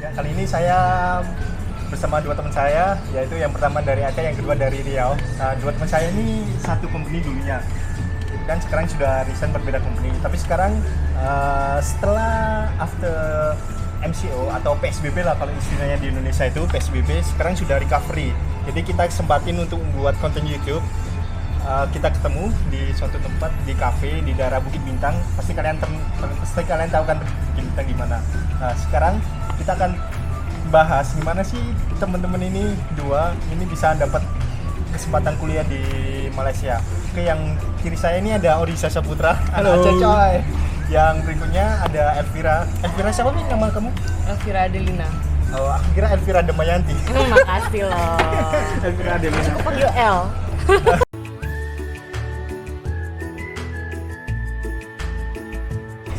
Ya, kali ini saya bersama dua teman saya, yaitu yang pertama dari Aceh, yang kedua dari Riau. Nah, dua teman saya ini satu company dulunya, dan sekarang sudah resign berbeda company. Tapi sekarang setelah after MCO atau PSBB lah kalau istilahnya di Indonesia itu PSBB, sekarang sudah recovery. Jadi kita kesempatin untuk membuat konten YouTube. Kita ketemu di suatu tempat di kafe di daerah Bukit Bintang. Pasti kalian tahu kan Bukit Bintang di mana. Nah, sekarang kita akan bahas gimana sih teman-teman ini bisa dapat kesempatan kuliah di Malaysia. Oke, yang kiri saya ini ada Orisa Saputra. Halo. Aceh coy. Yang berikutnya ada Elvira. Elvira siapa nih nama kamu? Elvira Adelina. Oh, aku kira Elvira Damayanti. Makasih loh. Elvira Adelina. Aku panggil El.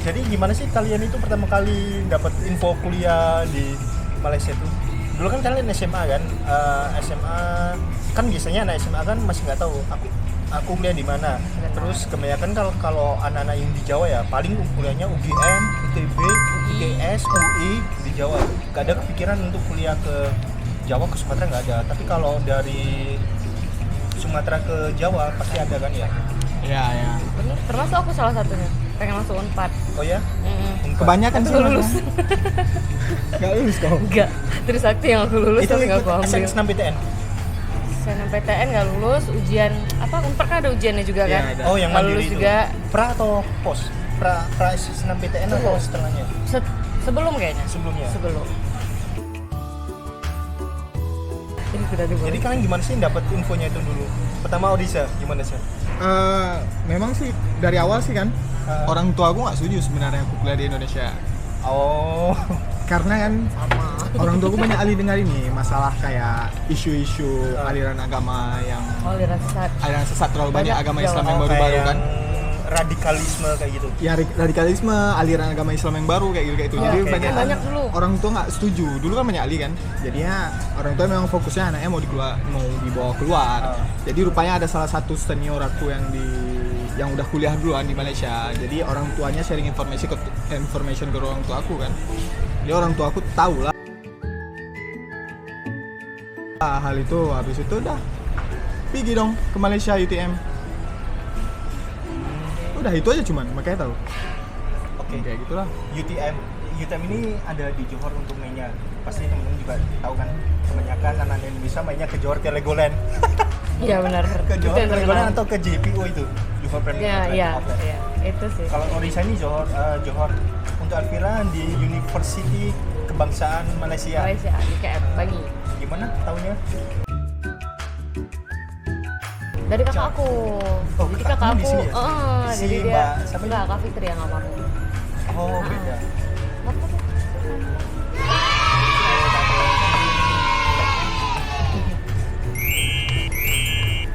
Jadi gimana sih kalian itu pertama kali dapat info kuliah di Malaysia itu? Dulu kan kalian SMA kan? SMA kan biasanya anak SMA kan masih nggak tahu aku kuliah di mana. Terus kebanyakan kalau anak-anak yang di Jawa ya paling kuliahnya UGM, ITB, ITS, UI di Jawa. Gak ada kepikiran untuk kuliah ke Jawa, ke Sumatera nggak ada. Tapi kalau dari Sumatera ke Jawa pasti ada kan ya? Iya, ya. Bener, termasuk aku salah satunya. Pengen masuk Unpad. Oh ya? Unpad. Kebanyakan sih Aku lulus. Gak lulus kok. Enggak. Terus akti yang aku lulus Itu tapi nggak aku ikut ambil. SNMPTN? SNMPTN nggak lulus, ujian apa Unpad kan ada ujiannya juga Iya, kan? ada. Oh, yang Nggak mandiri lulus itu. juga. Pra atau pos? Pra SNMPTN atau setelahnya? Sebelum kayaknya. Sebelumnya. Sebelum. Ini sudah dimulai. Jadi kalian gimana sih dapat infonya itu dulu? Pertama Odisha, gimana sih? Memang sih dari awal sih kan orang tua aku nggak setuju sebenarnya aku kuliah di Indonesia. Oh, Karena kan sama. orang tua aku banyak ahli dengar ini masalah kayak isu-isu aliran agama yang Oh, lihat sesat. aliran sesat terlalu banyak Banyak agama Jawa. Islam yang kayak baru-baru kan. radikalisme kayak gitu. Ya radikalisme, aliran agama Islam yang baru kayak gitu. Ya, Jadi kayak banyak dulu. orang tua nggak setuju. Dulu kan banyak ahli kan. Jadinya orang tua memang fokusnya anaknya mau dibawa keluar. Jadi rupanya ada salah satu senior aku yang udah kuliah duluan di Malaysia. Jadi orang tuanya sharing information ke orang tua aku kan. Jadi orang tua aku tahu lah hal itu. Habis itu udah pergi dong ke Malaysia UTM. Udah itu aja cuman, makanya tahu. Oke. Kayak gitulah. UTM ini ada di Johor untuk mainnya. Pasti teman-teman juga tahu kan. Kebanyakan anak Indonesia mainnya ke Johor Telegoland. Iya benar. Ke Itu Johor yang Telegoland terkenal. atau ke JPO itu? Johor Premier Ya, Outlet. iya, Outlet. iya, itu sih. Kalau Orisa ini Johor untuk Alvira di University Kebangsaan Malaysia. Malaysia di KM Bangi. Gimana tahunya? Dari kakak aku. Oh, Jadi kakak kakak kamu di aku, sini ya? Si jadi dia Mbak siapa enggak Kak Fitri yang sama aku. Oh, beda. Apa tuh?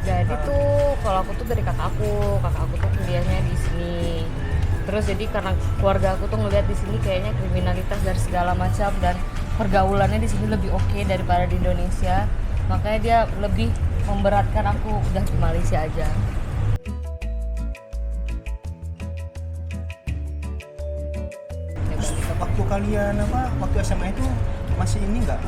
Jadi tuh kalau aku tuh dari kakak aku tuh kuliahnya di sini. Terus jadi karena keluarga aku tuh ngeliat di sini kayaknya kriminalitas dari segala macam dan pergaulannya di sini lebih oke daripada di Indonesia. Makanya dia lebih memberatkan aku udah di Malaysia aja. Waktu kalian waktu SMA itu masih ini nggak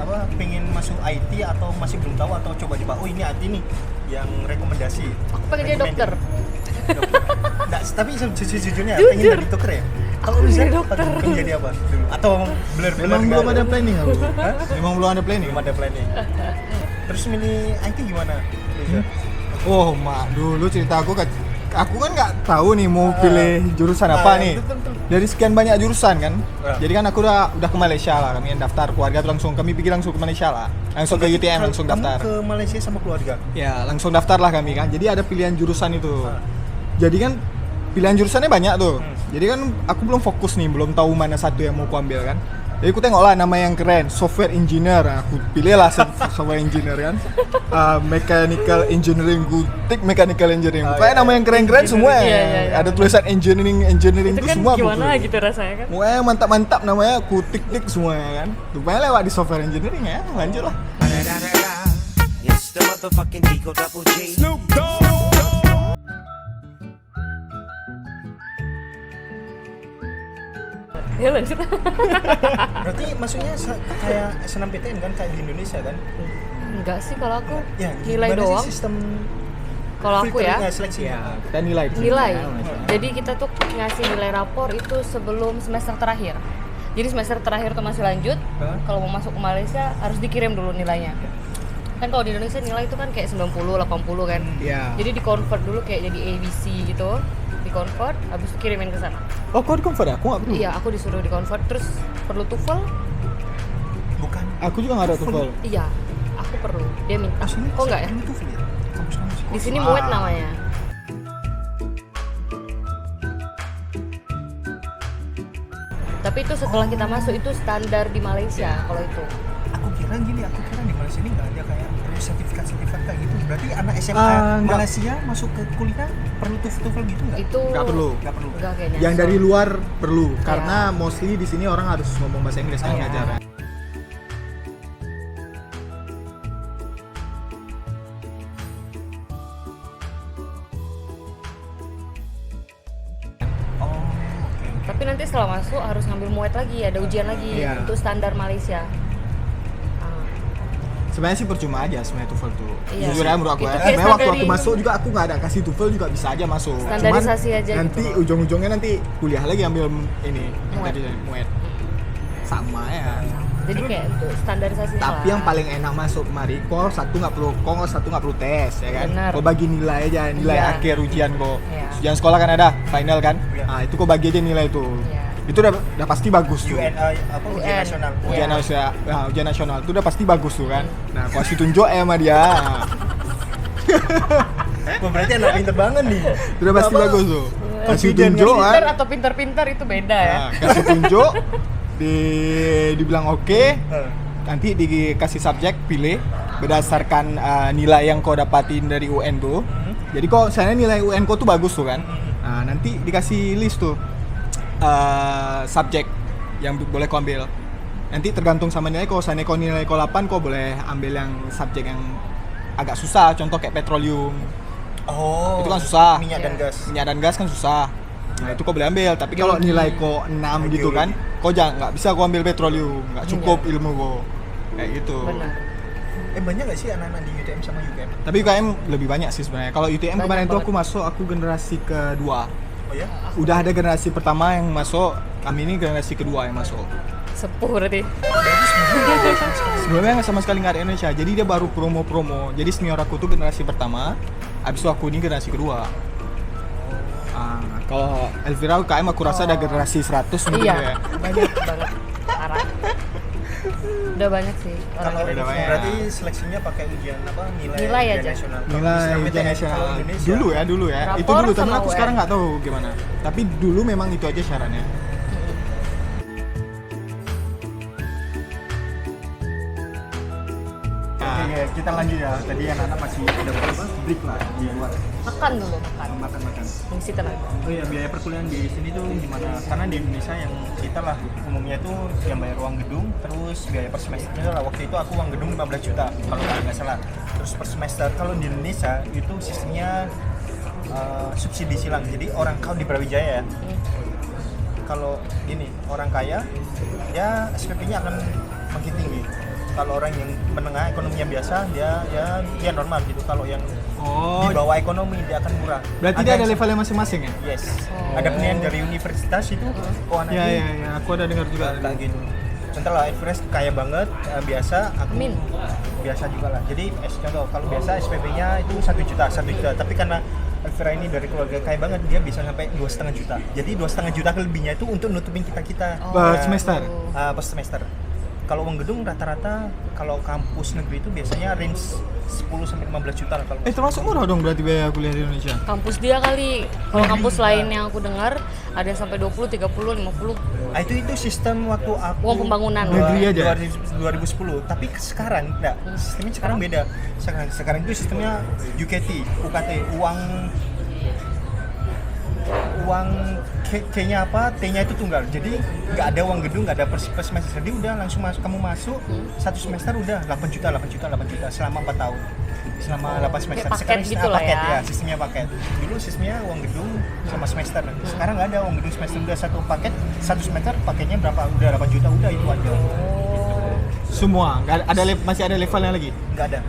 pengen masuk IT atau masih belum tahu atau coba-coba ini IT nih yang rekomendasi. Aku pengen jadi dokter. Nggak, tapi sejujurnya Jujur. pengen jadi dokter ya. Kalau Aku bisa jadi dokter. pengen jadi apa dulu? Atau blur Memang belum ada planning aku. Memang belum ada planning. belum ada planning. Terus milih IT gimana? Luisa? Oh, mak, dulu cerita aku kan nggak tahu nih mau pilih jurusan apa nih. Betul. Dari sekian banyak jurusan kan. Ya. Jadi kan aku udah ke Malaysia lah, kami yang daftar keluarga tuh kami pergi langsung ke Malaysia lah. Langsung ke UTM langsung Kamu daftar. ke Malaysia sama keluarga? Ya, langsung daftar lah kami kan. Jadi ada pilihan jurusan itu. Jadi kan pilihan jurusannya banyak tuh. Jadi kan aku belum fokus nih, belum tahu mana satu yang mau aku ambil kan. Jadi aku tengok lah nama yang keren, software engineer. Aku pilih lah software engineer kan. Mechanical engineering, aku tik mechanical engineering. Kayak nama yang keren-keren semua. Iya, iya. Ada tulisan engineering Itu itu kan semua. aku gimana pilih. gitu rasanya kan? Wah, mantap-mantap namanya, aku tik-tik semua kan. Rupanya lewat di software engineering ya, lanjut lah. It's the motherfucking Eagle Double G. Ya lanjut. Berarti maksudnya kayak SNMPTN kan, kayak di Indonesia kan? Enggak sih kalau aku Ya, nilai gimana sih doang. sistem Kalau aku ya seleksi Kita nilai di sini, nilai. ya, Malaysia. Jadi kita tuh ngasih nilai rapor itu sebelum semester terakhir. Jadi semester terakhir tuh masih lanjut. Hah? Kalau mau masuk ke Malaysia harus dikirim dulu nilainya. Kan kalau di Indonesia nilai itu kan kayak 90, 80 kan. Iya. Jadi di convert dulu kayak jadi ABC gitu. Di convert habis itu kirimin ke sana. Oh, kau di convert? Aku nggak perlu. Iya, aku disuruh di convert terus perlu TOEFL. Bukan. Aku juga nggak ada TOEFL. Iya, aku perlu. Dia minta. Sini Kok enggak ya? Itu ya? Kampus-kampus. Di sini Wah. MUET namanya. Tapi itu setelah kita masuk itu standar di Malaysia kalau itu. Aku kira di Malaysia ini nggak ada kayak perlu sertifikat kayak gitu. Berarti anak SMA Enggak. Malaysia masuk ke kuliah perlu TOEFL gitu nggak? Itu Nggak perlu. Nggak perlu. enggak kayaknya. Yang dari luar perlu, Iya. karena mostly di sini orang harus ngomong bahasa Inggris kan Oh. ngajar. Oh, oke. Tapi nanti setelah masuk harus ngambil MUET lagi, ada ujian lagi Iya. untuk standar Malaysia. Ah, Sebenarnya sih percuma aja sebenarnya TOEFL tuh. Iya Jujur sih. ya menurut aku Itu ya. kayak Sebenarnya waktu aku standari- masuk juga aku nggak ada kasih TOEFL juga bisa aja masuk. Standarisasi aja nanti gitu. ujung-ujungnya nanti kuliah lagi ambil ini yang MUET. tadi MUET. Sama ya. Jadi kayak untuk standarisasi Tapi yang paling enak masuk kemari, kok satu nggak perlu tes ya kan? Benar. Kau bagi nilai aja, nilai Iya. akhir ujian kok. Iya. Ujian sekolah kan ada, final kan? Iya. Nah itu kau bagi aja nilai itu. Iya. Itu udah pasti bagus tuh. UNA apa ujian UN. nasional. Ujian Iya. nasional, nah, ujian nasional itu udah pasti bagus tuh kan. Nah, kau kasih tunjuk ya sama dia. Wah, berarti anak pinter banget nih. Itu udah pasti Apa? bagus tuh. Kasih Confident tunjuk pinter kan. atau pinter-pinter itu beda ya. Nah, kasih tunjuk dibilang oke, Heeh. nanti dikasih subjek pilih berdasarkan nilai yang kau dapatin dari UN tuh. Jadi kok misalnya nilai UN kau tuh bagus tuh kan. Nah, nanti dikasih list tuh subjek yang boleh kau ambil. Nanti tergantung sama nilai kau. Misalnya kau nilai kau 8, kau boleh ambil yang subjek yang agak susah, contoh kayak petroleum. Oh. Itu kan susah. Minyak dan Iya. gas. Minyak dan gas kan susah. Nah, itu kau boleh ambil, tapi kalau nilai kau 6 gitu kan, kau jangan nggak bisa kau ambil petroleum, nggak cukup ilmu kau. Kayak gitu. Benar. Banyak gak sih anak-anak di UTM sama UGM? Tapi UKM lebih banyak sih sebenarnya. Kalau UTM Banyak kemarin itu banget. aku masuk, aku generasi kedua. Oh ya? Udah ada generasi pertama yang masuk, kami ini generasi kedua yang masuk. Sepuh berarti. Sebelumnya sama sekali nggak ada Indonesia, jadi dia baru promo-promo. Jadi senior aku tuh generasi pertama, abis itu aku ini generasi kedua. Kalau Elvira UKM aku rasa ada generasi 100 mungkin Iya, ya. banyak banget. Parah. Udah banyak sih orang Kalau Beda Indonesia. banyak. berarti seleksinya pakai ujian apa? Nilai Nilai ujian aja. nasional. Kalau Nilai Islam ujian PTN, nasional kalau Indonesia. dulu ya Rapor itu dulu, tapi sama aku UN. sekarang nggak tahu gimana. Tapi dulu memang itu aja syaratnya. Oke, ya, kita lanjut ya. Tadi anak-anak masih ada berapa? Break lah di luar. Makan dulu, makan. Makan-makan. Mengisi tenaga. Oh iya, biaya perkuliahan di sini tuh gimana? Karena di Indonesia yang kita lah umumnya tuh yang bayar uang gedung, terus biaya per semesternya lah. Waktu itu aku uang gedung 15 juta kalau nggak salah. Terus per semester. Kalau di Indonesia itu sistemnya subsidi silang. Jadi orang kalau di Brawijaya ya, kalau gini orang kaya ya SPP-nya akan makin tinggi. Kalau orang yang menengah ekonominya biasa dia normal gitu. Kalau yang di bawah ekonomi dia akan murah. Berarti dia ada yang- levelnya masing-masing ya? Yes. Oh. Ada penilaian dari universitas itu. Oh anak Iya, ini iya, iya. Aku ada dengar juga. kayak gitu. Contoh lah, Everest kaya banget, biasa aku Amin. biasa juga lah. Jadi contoh kalau biasa SPP-nya itu 1 juta. Tapi karena Elvira ini dari keluarga kaya banget, dia bisa sampai 2,5 juta. Jadi 2,5 juta lebihnya itu untuk nutupin kita. Oh. Semester? Per semester. Kalau uang gedung rata-rata kalau kampus negeri itu biasanya range 10 sampai 15 juta lah kalau. Termasuk murah dong berarti biaya kuliah di Indonesia. Kampus dia kali. Kalau kampus lain yang aku dengar ada yang sampai 20, 30, 50. Itu sistem waktu aku Uang pembangunan. Negeri aja? 2010. Tapi sekarang enggak. Sistemnya sekarang beda. Sekarang itu sistemnya UKT, uang uang K-nya apa, T-nya itu tunggal. Jadi nggak ada uang gedung, nggak ada per semester. Jadi udah langsung kamu masuk satu semester udah 8 juta selama 4 tahun. Selama 8 semester. Kayak paket Sekarang gitu lah paket ya. Sistemnya paket. Dulu sistemnya uang gedung sama semester. Sekarang nggak ada uang gedung semester, udah satu paket, satu semester paketnya berapa? Udah 8 juta udah itu aja. Semua, nggak ada masih ada levelnya lagi. Nggak ada.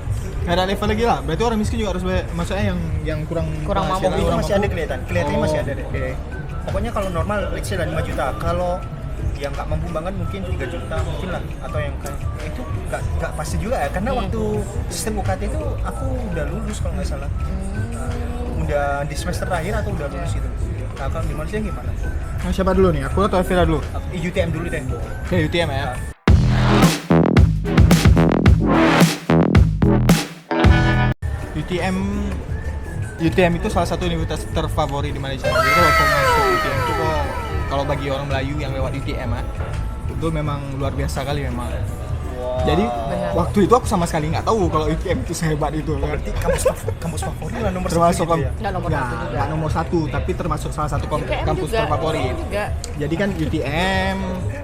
Nggak ada level lagi lah. Berarti orang miskin juga harus bayar. Maksudnya yang kurang mampu. penghasilan, Itu orang masih mampu. ada kelihatannya masih ada deh. Oke. Pokoknya kalau normal let's say lah 5 juta. Kalau yang nggak mampu banget mungkin 3 juta mungkin lah, atau yang itu nggak pasti juga ya, karena waktu sistem UKT itu aku udah lulus kalau nggak salah. Udah di semester terakhir atau udah lulus gitu. Nah kalau di Malaysia gimana? Nah, siapa dulu nih? Aku atau Elvira dulu? UTM dulu deh. Oke, UTM ya. UTM itu salah satu universitas terfavorit di Malaysia. Jadi kalau masuk UTM itu kalau bagi orang Melayu yang lewat UTM itu memang luar biasa kali memang. Jadi waktu itu aku sama sekali nggak tahu kalau UTM itu sehebat itu. Berarti kampus favorit lah nomor Termasuk satu gitu ya? Nggak nomor satu juga. nggak nomor satu, tapi termasuk salah satu UKM kampus juga, terfavorit. juga. Jadi kan UTM,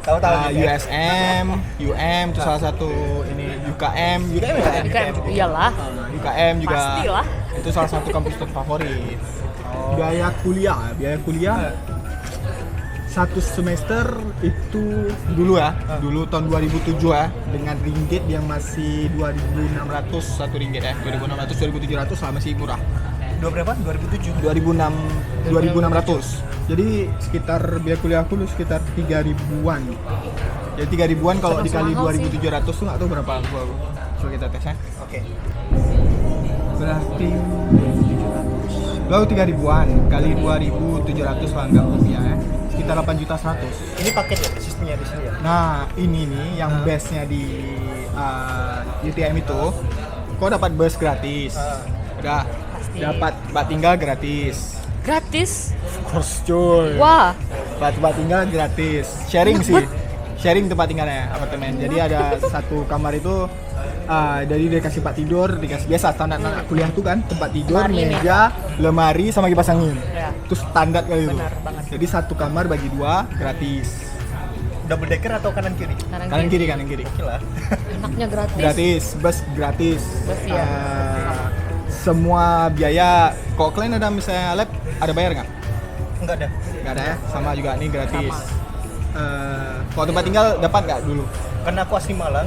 Tahu UTM. USM, UM itu salah satu ini UKM ya? UKM, iyalah. UKM juga. Pastilah. Itu salah satu kampus terfavorit. Biaya kuliah satu semester itu dulu tahun 2007 dengan ringgit yang masih 2.600 satu ringgit 2.600 2.700 lah, masih murah. Dua berapa? 2007? 2.600. Jadi sekitar biaya kuliah aku sekitar 3.000-an. Jadi 3.000-an kalau Termasuk dikali mahal sih. 2.700 tuh nggak tahu berapa aku. Coba kita tes ya. Oke. Berarti lalu 3.000-an kali 2.700 lah anggap rupiah ya. Sekitar 8.100.000. Ini paket ya sistemnya di sini ya? Nah, ini nih yang base-nya di UTM itu, kau dapat bus gratis. Udah. Pasti. Dapat tempat tinggal gratis. Gratis? Of course, cuy. Wah, Tempat tinggal gratis. Sharing sih. Sharing tempat tinggalnya, apartemen. Jadi ada satu kamar itu jadi dikasih tempat tidur, dikasih biasa standar anak kuliah tuh kan, tempat tidur, Lemari meja, lemari sama kipas angin. Ya. Itu standar kali itu. Benar banget. Jadi satu kamar bagi dua gratis. Double decker atau kanan kiri? Kanan kiri. Oke lah. Enaknya gratis. Gratis, bus gratis. Bus, iya. Semua biaya. Kok kalian ada misalnya lab, ada bayar nggak? Enggak ada. Nggak ada ya? Sama juga nih gratis. Sama. Kalau tempat tinggal dapat nggak dulu? Karena aku asli Malang,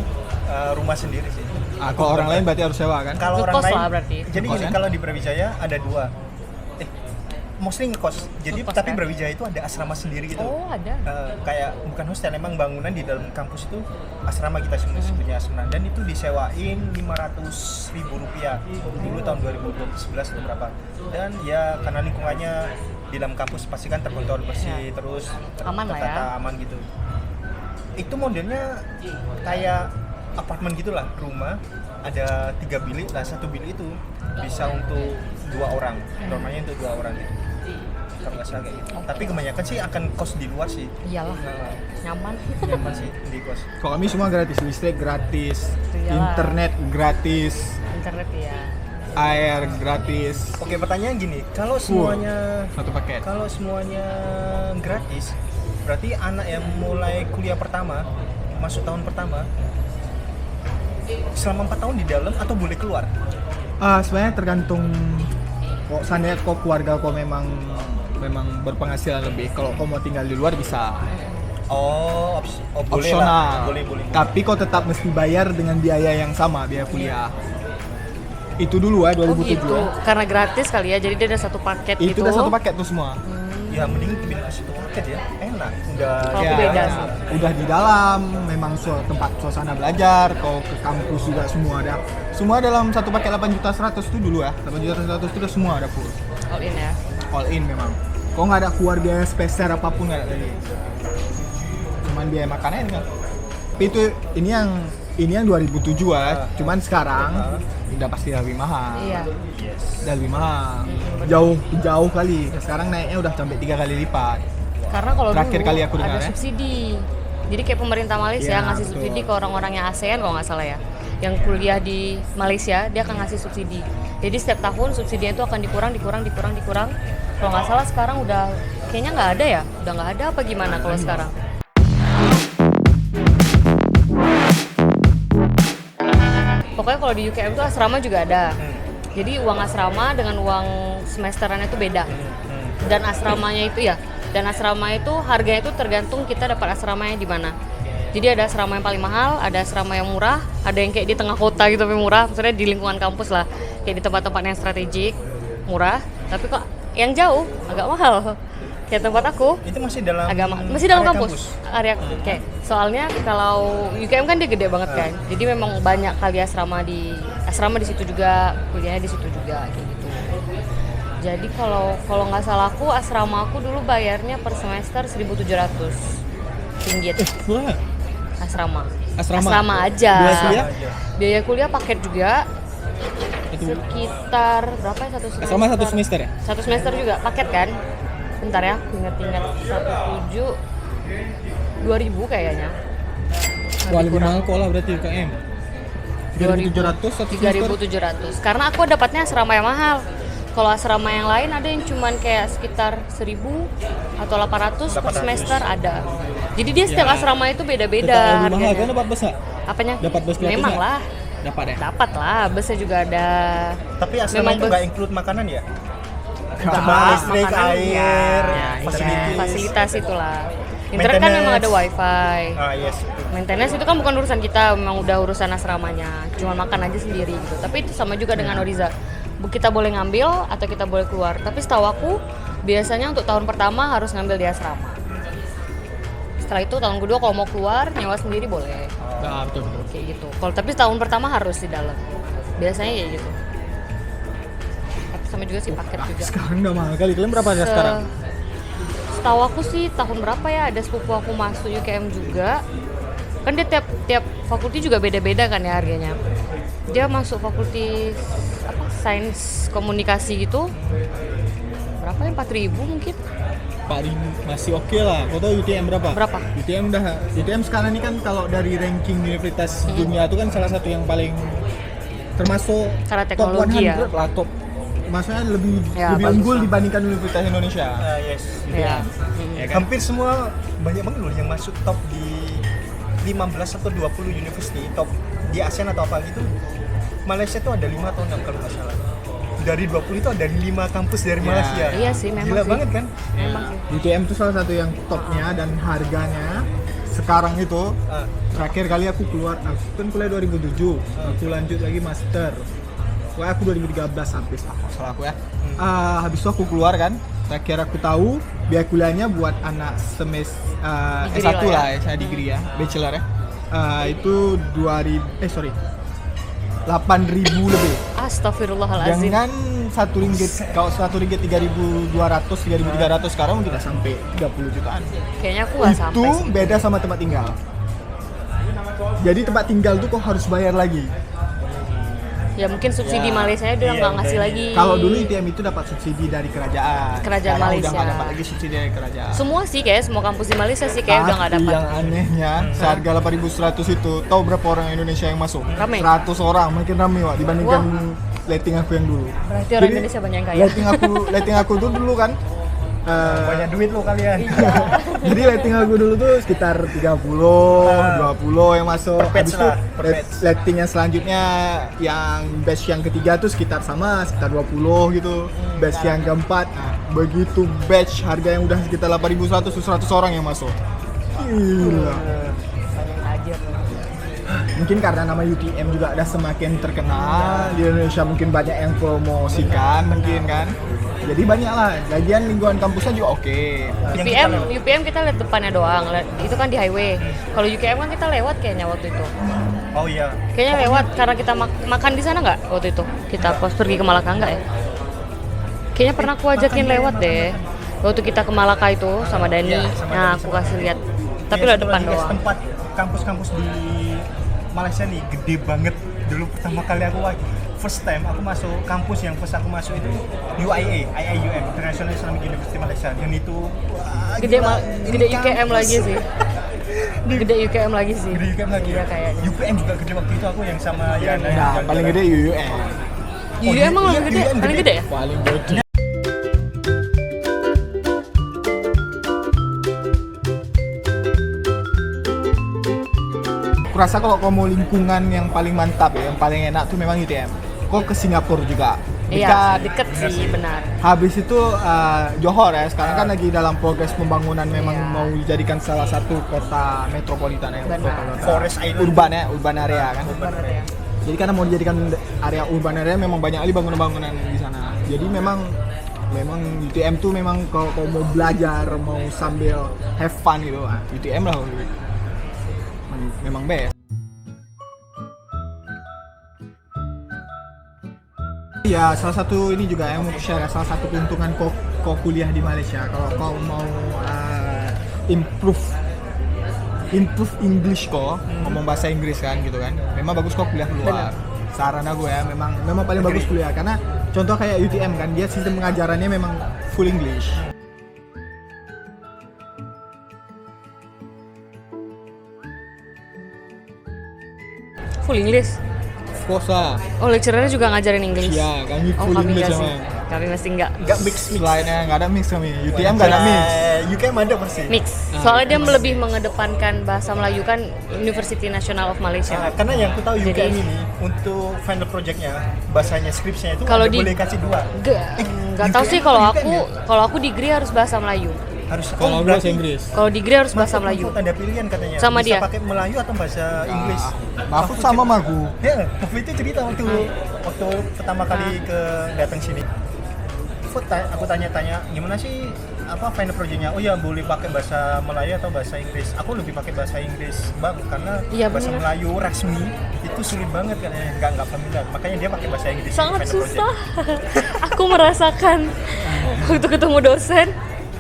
rumah sendiri sih. Kalau orang lain berarti harus sewa kan? Kalau orang Ngekos lain lah berarti. Jadi Ngekos gini, kan? kalau di Brawijaya ada dua. Mostly ngekos. Jadi Ngekos, tapi kan? Brawijaya itu ada asrama sendiri gitu. Oh, ada. Kayak bukan hostel, emang bangunan di dalam kampus itu asrama, kita sebutnya asrama, dan itu disewain 500.000 rupiah dulu tahun 2011 atau berapa. Dan ya karena lingkungannya di dalam kampus pasti kan terkontrol bersih, terus Aman lah tertata, ya. aman gitu. Itu modelnya kayak apartemen gitulah, rumah ada 3 bilik lah, satu bilik itu bisa untuk 2 orang, normalnya untuk 2 orang gitu. Kalau nggak salah kayak gitu. Tapi kebanyakan sih akan kos di luar sih. Iyalah, Nah, nyaman. nyaman sih di kos. Kalau kami semua gratis, listrik gratis, Iyalah. internet gratis, Internet ya. air gratis, Oke, pertanyaan gini, kalau semuanya satu paket. gratis, berarti anak yang mulai kuliah pertama, masuk tahun pertama, selama 4 tahun di dalam atau boleh keluar? Sebenarnya tergantung kok seandainya kok keluarga kok memang berpenghasilan lebih. Kalau kau mau tinggal di luar bisa Oh, boleh opsional. lah. Boleh. Tapi kau tetap mesti bayar dengan biaya yang sama, biaya kuliah. Itu dulu 2007 gitu. Karena gratis kali ya, jadi dia ada satu paket Itu gitu. udah satu paket tuh semua. Ya mending pilih ke situ paket ya, enak. Udah Oh, Ya, beda sih. udah di dalam, memang tempat suasana belajar, kau ke kampus juga semua ada. Semua dalam satu paket 8.100.000 itu dulu ya. 8.100.000 itu udah semua ada full. All in ya. All in memang. Kau nggak ada keluarga spesial apapun nggak ada lagi. Cuman biaya makannya enggak. Tapi ini yang 2007 ya. Cuman sekarang udah pasti lebih mahal. Iya. Udah lebih mahal. Jauh kali. Sekarang naiknya udah sampai 3 kali lipat. Karena kalau Terakhir dulu kali aku dengar, ada ya. subsidi. Jadi kayak pemerintah Malaysia Ya, ngasih betul. subsidi ke orang-orang yang ASEAN kalau nggak salah ya. Yang kuliah di Malaysia dia akan ngasih subsidi. Jadi setiap tahun subsidinya itu akan dikurang. Kalau nggak salah sekarang udah Kayaknya nggak ada ya, udah nggak ada apa gimana kalau sekarang? Pokoknya kalau di UKM tuh asrama juga ada. Jadi uang asrama dengan uang semesterannya itu beda. Dan asramanya itu dan asrama itu harganya itu tergantung kita dapat asramanya di mana. Jadi ada asrama yang paling mahal, ada asrama yang murah, ada yang kayak di tengah kota gitu tapi murah, maksudnya di lingkungan kampus lah, kayak di tempat-tempat yang strategik, murah, tapi kok yang jauh agak mahal. Kayak tempat aku Itu masih dalam masih dalam area kampus. Area kayak soalnya kalau UKM kan dia gede banget kan. Jadi memang banyak kali asrama di situ juga, kuliahnya di situ juga kayak gitu. Jadi kalau nggak salah aku asrama aku dulu bayarnya per semester 1.700 ringgit. Murah. Asrama Asrama aja. Biaya kuliah? Biaya kuliah paket juga Itu sekitar berapa ya satu semester? asrama 1 semester ya? Satu semester juga paket kan? Bentar ya, ingat-ingat 2.000 kayaknya. Wah, lebih mahal kok lah berarti UKM. 3.700 satu semester. 3.700. Karena aku dapatnya asrama yang mahal. Kalau asrama yang lain ada yang cuman kayak sekitar 1.000 atau 800 per semester ada. Jadi dia setiap asrama itu beda-beda Tetap lebih mahal harganya. kan dapat bus nggak? Apanya? Dapat bus gratis Memang nggak? lah. Dapat ya? Dapat lah, busnya juga ada. Tapi asrama Memang itu nggak include makanan ya? Cuma Ah, listrik, makanan air, iya, fasilitas. fasilitas itulah. Internet kan memang ada wifi. Yes. Maintenance itu kan bukan urusan kita, memang udah urusan asramanya. Cuma makan aja sendiri gitu. Tapi itu sama juga dengan Oriza. Kita boleh ngambil atau kita boleh keluar. Tapi setahu aku biasanya untuk tahun pertama harus ngambil di asrama. Setelah itu tahun kedua kalau mau keluar nyewa sendiri boleh. Nah, betul. Kayak gitu. Kalau tapi tahun pertama harus di dalam. Biasanya kayak gitu. Tapi sama juga sih paket juga. Sekarang udah mahal kali. Kalian berapa aja sekarang? Setahu aku sih tahun berapa ya ada sepupu aku masuk UKM juga. Kan dia tiap fakulti juga beda-beda kan ya harganya. Dia masuk fakulti sains komunikasi gitu. Berapa ya? 4.000 mungkin. Masih oke lah. Kau tahu UTM berapa? Berapa? UTM sekarang ini kan kalau dari ranking universitas dunia itu kan salah satu yang paling termasuk Karena top teknologi 100 ya. lah, top. Maksudnya lebih Ya, lebih bagus unggul lah. dibandingkan universitas Indonesia. Yes. Ya. Ya kan? Hampir semua banyak banget loh yang masuk top di 15 atau 20 university top di ASEAN atau apa gitu. Malaysia tuh ada 5 atau 6 kalau nggak salah. Dari 20 itu ada 5 kampus dari Malaysia. Iya sih, memang Gila sih. banget kan? Memang sih. UTM itu salah satu yang topnya dan harganya sekarang itu terakhir kali aku keluar, aku kan kuliah 2007, aku lanjut lagi master. Wah, aku 2013 habis lah, kalau salah aku ya. Habis itu aku keluar kan, terakhir aku tahu biaya kuliahnya buat anak semester Degree S1 lah lah ya, saya degree ya, bachelor ya. Itu 8.000 lebih. Astagfirullahalazim. Dengan RM1, kalau RM1 3.200, 3.300 sekarang mungkin udah sampai 30 jutaan. Kayaknya aku nggak Itu sampai sih. beda sama tempat tinggal. Jadi tempat tinggal tuh kok harus bayar lagi. Ya mungkin subsidi Ya. Malaysia dia Iya, nggak ngasih udah. lagi. Kalau dulu ITM itu dapat subsidi dari kerajaan. Kerajaan Sekarang Malaysia. udah nggak dapat lagi subsidi dari kerajaan. Semua sih kayak semua kampus di Malaysia sih kayak udah nggak Tapi dapat. yang anehnya, seharga 8.100 itu, tahu berapa orang Indonesia yang masuk? Rame. 100 orang, makin rame Wak, dibandingkan letting aku yang dulu. Berarti orang Indonesia banyak yang kaya. Letting aku tuh dulu kan Banyak duit lo kalian. Iya. jadi letting aku dulu tuh sekitar 30, 20 yang masuk. batch Habis itu lah, per batch. letting yang selanjutnya yang batch yang ketiga tuh sekitar 20 gitu. Batch yang keempat, begitu batch harga yang udah sekitar 8.100 tuh 100 orang yang masuk. Gila. Tajir. Mungkin karena nama UTM juga udah semakin terkenal di Indonesia, mungkin banyak yang promosikan mungkin kan. Jadi banyak lah, lagian lingkungan kampusnya juga oke. UPM kita lihat depannya doang, itu kan di highway. Kalau UKM kan kita lewat kayaknya waktu itu. Oh iya. Kayaknya lewat karena kita makan di sana nggak waktu itu? Kita pas pergi ke Malaka nggak ya? Kayaknya pernah aku ajakin lewat deh. Waktu kita ke Malaka itu sama Dani, Iya, sama nah Dani, aku sama kasih lihat. Tapi Yes, lewat itu depan lagi, doang. Tempat kampus-kampus di Malaysia nih gede banget. Dulu pertama kali aku first time aku masuk kampus yang first aku masuk itu UIA, IIUM, International Islamic University Malaysia. Yang itu wah, Gede gila, gede ini UKM kampus. lagi sih. Gede UKM lagi sih. Gede UKM lagi. Iya kayaknya. UPM juga gede waktu itu aku yang sama Yana. Nah, paling gede UUM. Iya emang iya, lebih gede, UKM paling gede ya? Paling gede. rasa kalau kau mau lingkungan yang paling mantap ya, yang paling enak tuh memang UTM. Kau ke Singapura juga. Iya, deket sih, benar. Habis itu Johor ya, sekarang kan lagi dalam progres pembangunan, memang Iya. mau dijadikan salah satu kota metropolitan ya, Benar. kota Forest Island. urban ya, urban area kan. Benar ya. Jadi karena mau dijadikan area urban area, memang banyak kali bangunan-bangunan di sana. Jadi memang UTM tuh memang kalau mau belajar, mau sambil have fun gitu, UTM lah. Memang best. Ya, salah satu ini juga yang mau share, salah satu keuntungan kau kuliah di Malaysia. Kalau kau mau improve English kau, ngomong bahasa Inggris kan gitu kan. Memang bagus kau kuliah luar. Saran aku ya, memang paling bagus kuliah karena contoh kayak UTM kan, dia sistem pengajarannya memang full English. Full English. Of course lah. Oh, lecturernya juga ngajarin English. Iya, kami Oh, full kami English enggak sih. memang. Kami masih enggak. Nggak mix. Lainnya nggak ada mix kami. UTM nggak ada mix. UKM ada pasti. Mix. Soalnya dia lebih mengedepankan bahasa Melayu kan University National of Malaysia. Karena yang aku tahu Jadi- UKM ini untuk final projectnya, bahasanya skripsinya itu Kalau ada di- boleh kasih 2. Enggak tahu sih kalau UKM ya? aku degree harus bahasa Melayu. Harus Kalau bahasa Inggris. Kalau degree harus bahasa Melayu. Ada pilihan katanya. Sama bisa dia. pakai Melayu atau bahasa Inggris. Mahfud sama Magu. Ya, Mahfud itu cerita waktu pertama kali ke datang sini. Aku tanya-tanya gimana sih final projectnya? Oh ya, boleh pakai bahasa Melayu atau bahasa Inggris. Aku lebih pakai bahasa Inggris, Bang, karena Iya, bahasa bener. Melayu rasmi itu sulit banget katanya, nggak familiar. Makanya dia pakai bahasa Inggris. Sangat final susah. project. Aku merasakan waktu ketemu dosen,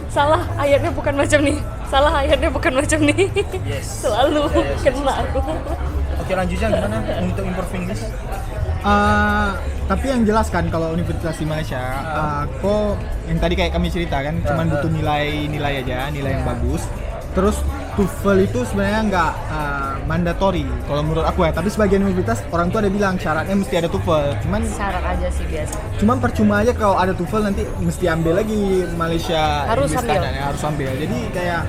salah ayatnya bukan macam nih. Salah ayatnya bukan macam nih. Yes. Selalu Yes. kena aku. Oke, lanjutnya gimana untuk improve English? Tapi yang jelas kan kalau universitas di Malaysia, kok yang tadi kayak kami cerita kan, cuman butuh nilai aja, nilai yang bagus. Terus TOEFL itu sebenarnya nggak mandatory kalau menurut aku ya. Tapi sebagian universitas orang tua ada bilang syaratnya mesti ada TOEFL. Syarat aja sih biasa. Cuman percuma aja kalau ada TOEFL nanti mesti ambil lagi Malaysia Harus English ambil. kan, ya, harus ambil. Jadi kayak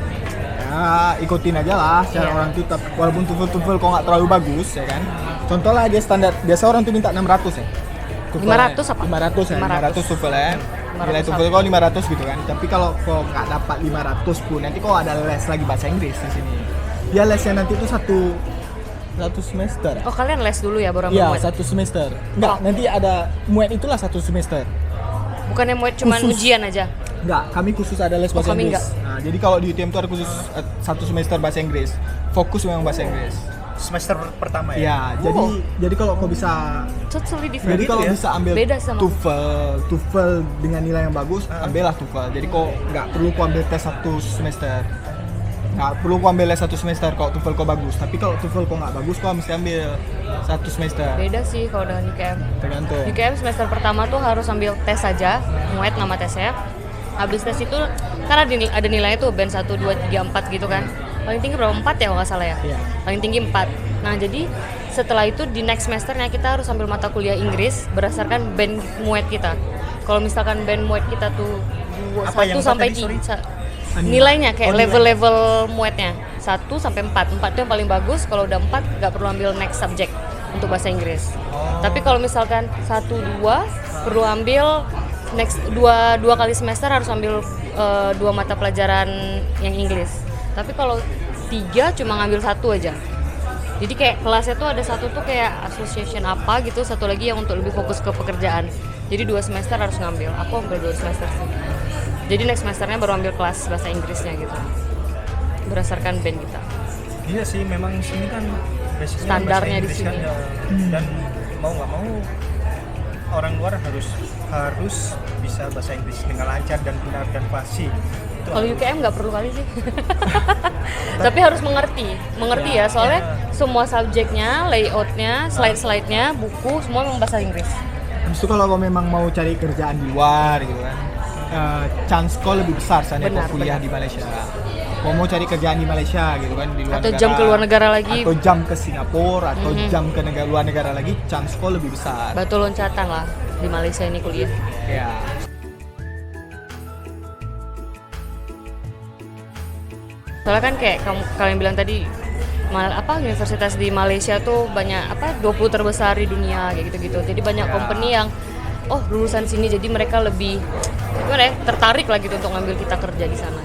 ya ikutin aja lah cara Iya. orang tuh, walaupun TOEFL kok nggak terlalu bagus ya kan. Contoh lah dia standar, biasa orang tuh minta 600 ya. TOEFL 500 apa? 500 ya, 500 TOEFL ya. 500 Nilai TOEFL kok 500 gitu kan. Tapi kalau kok nggak dapat 500 pun nanti kok ada les lagi bahasa Inggris di sini. Dia lesnya nanti tuh satu semester. Oh, kalian les dulu ya baru ambil Iya, muet? satu semester. Enggak, nanti ada muet itulah satu semester. Bukannya muet cuman Khusus. ujian aja? Enggak, kami khusus ada les bahasa kami Inggris. enggak. Nah, jadi kalau di UTM itu ada khusus satu semester bahasa Inggris. Fokus memang bahasa Inggris. Semester pertama ya? Iya, jadi kalau kau bisa, Totally different. jadi kalau ya? bisa ambil Beda sama- TOEFL dengan nilai yang bagus, ambillah TOEFL. Jadi kau nggak perlu kau ambil tes satu semester. Nggak perlu kau ambil les satu semester kalau TOEFL kau bagus. Tapi kalau TOEFL kau nggak bagus, kau mesti ambil satu semester. Beda sih kalau dengan UKM. Tergantung. UKM semester pertama tuh harus ambil tes saja, muet nama tesnya. Habis tes itu kan ada nilainya tuh band 1, 2, 3, 4 gitu kan. Paling tinggi berapa? 4 ya kalau nggak salah ya? Iya. Paling tinggi 4. Nah jadi setelah itu di next semesternya kita harus ambil mata kuliah Inggris berdasarkan band muet kita. Kalau misalkan band muet kita tuh Apa yang 1 sampai tadi, sorry? 3 nilainya kayak Oh, nilai. level-level muetnya 1 sampai 4. 4 itu yang paling bagus. Kalau udah 4 nggak perlu ambil next subject untuk bahasa Inggris. Tapi kalau misalkan 1, 2 perlu ambil next 2 kali semester harus ambil 2 mata pelajaran yang Inggris. Tapi kalau 3 cuma ngambil 1 aja. Jadi kayak kelasnya tuh ada satu tuh kayak association apa gitu, satu lagi yang untuk lebih fokus ke pekerjaan. Jadi 2 semester harus ngambil. Aku ambil 2 semester sih. Jadi next semesternya baru ambil kelas bahasa Inggrisnya gitu. Berdasarkan band kita. Iya sih, memang sini kan basicnya Standarnya bahasa di Inggris sini. kan, ya. Dan mau nggak mau orang luar harus bisa bahasa Inggris dengan lancar dan benar dan fasih. Itu Kalau UKM nggak perlu kali sih. Tapi harus mengerti ya. Soalnya semua subjeknya, layoutnya, slide-slide-nya, buku semua memang bahasa Inggris. Habis itu kalau kau memang mau cari kerjaan di luar gitu kan, chance kau lebih besar sana Benar, kau kuliah benar. di Malaysia. Kau mau cari kerjaan di Malaysia gitu kan, di luar Atau negara, jam ke luar negara lagi. atau jam ke Singapura, atau jam ke luar negara lagi, chance kau lebih besar. Batu loncatan lah di Malaysia ini kuliah. Ya. Soalnya kan kayak kalian bilang tadi universitas di Malaysia tuh banyak 20 terbesar di dunia kayak gitu-gitu. Jadi banyak company yang lulusan sini, jadi mereka lebih tertarik lah gitu untuk ngambil kita kerja di sana.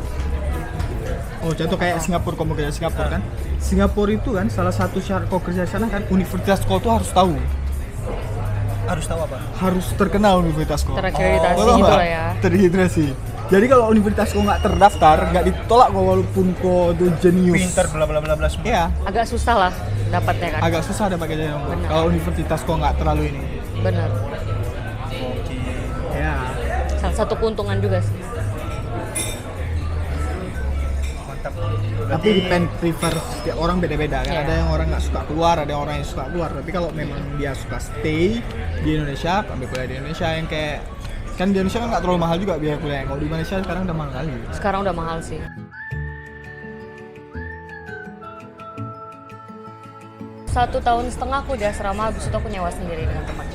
Oh, contoh kayak Singapura, kamu kerja Singapura kan? Singapura itu kan salah satu syarat kau kerja di sana kan universitas kau tuh harus tahu. Harus tahu apa? Harus terkenal universitas kau. Terakreditasi Tahu gitu nggak? lah ya. Terakreditasi. Jadi kalau universitas kau nggak terdaftar, nggak ditolak kau walaupun kau tuh jenius. Pinter bla bla bla bla semua. Iya. Agak susah lah dapatnya kan. Agak susah dapat kerja Benar. kalau universitas kau nggak terlalu ini. Bener. Oke. Ya. Salah satu keuntungan juga sih. Mantap. Tapi depend prefer setiap orang beda-beda kan. Iya. Ada yang orang nggak suka keluar, ada yang orang yang suka keluar. Tapi kalau memang dia suka stay di Indonesia, ambil kuliah di Indonesia yang kayak kan di Indonesia kan nggak terlalu mahal juga biaya kuliah. Kalau di Malaysia sekarang udah mahal kali. Sekarang udah mahal sih. Satu tahun setengah aku di asrama, habis itu aku nyewa sendiri dengan teman.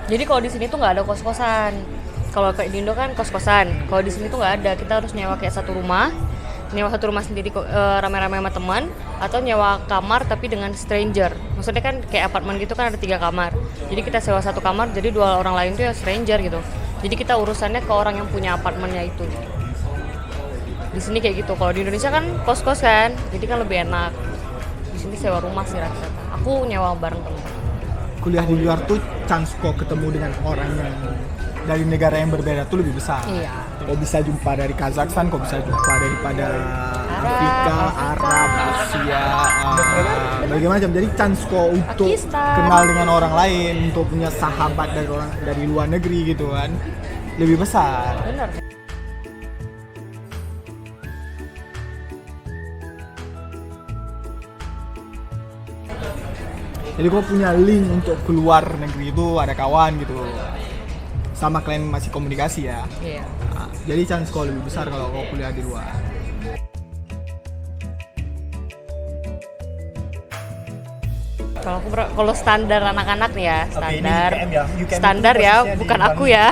Jadi kalau di sini tuh nggak ada kos-kosan. Kalau kayak di Indo kan kos-kosan. Kalau di sini tuh nggak ada. Kita harus nyewa kayak satu rumah sendiri rame-rame sama teman, atau nyewa kamar tapi dengan stranger. Maksudnya kan kayak apartemen gitu kan ada 3 kamar. Jadi kita sewa satu kamar, jadi 2 orang lain tuh ya stranger gitu. Jadi kita urusannya ke orang yang punya apartemennya itu. Di sini kayak gitu. Kalau di Indonesia kan kos-kos kan, jadi kan lebih enak. Di sini sewa rumah sih rata-rata. Aku nyewa bareng teman. Kuliah di luar tuh chance kau ketemu dengan orang yang dari negara yang berbeda tuh lebih besar. Iya. Kau bisa jumpa dari Kazakhstan, kau bisa jumpa daripada Afrika, Arab, Rusia, berbagai macam. Jadi chance kau untuk Pakistan. kenal dengan orang lain, untuk punya sahabat dari orang dari luar negeri gitu kan, lebih besar. Bener. Jadi kau punya link untuk keluar negeri itu, ada kawan gitu. Sama kalian masih komunikasi ya. Iya. Nah, jadi chance kau lebih besar kalau kau kuliah di luar. Kalau standar anak-anak nih ya, Oke, ini standar. UKM ya? UKM Standar itu ya, posisinya di bukan aku Bandung. ya.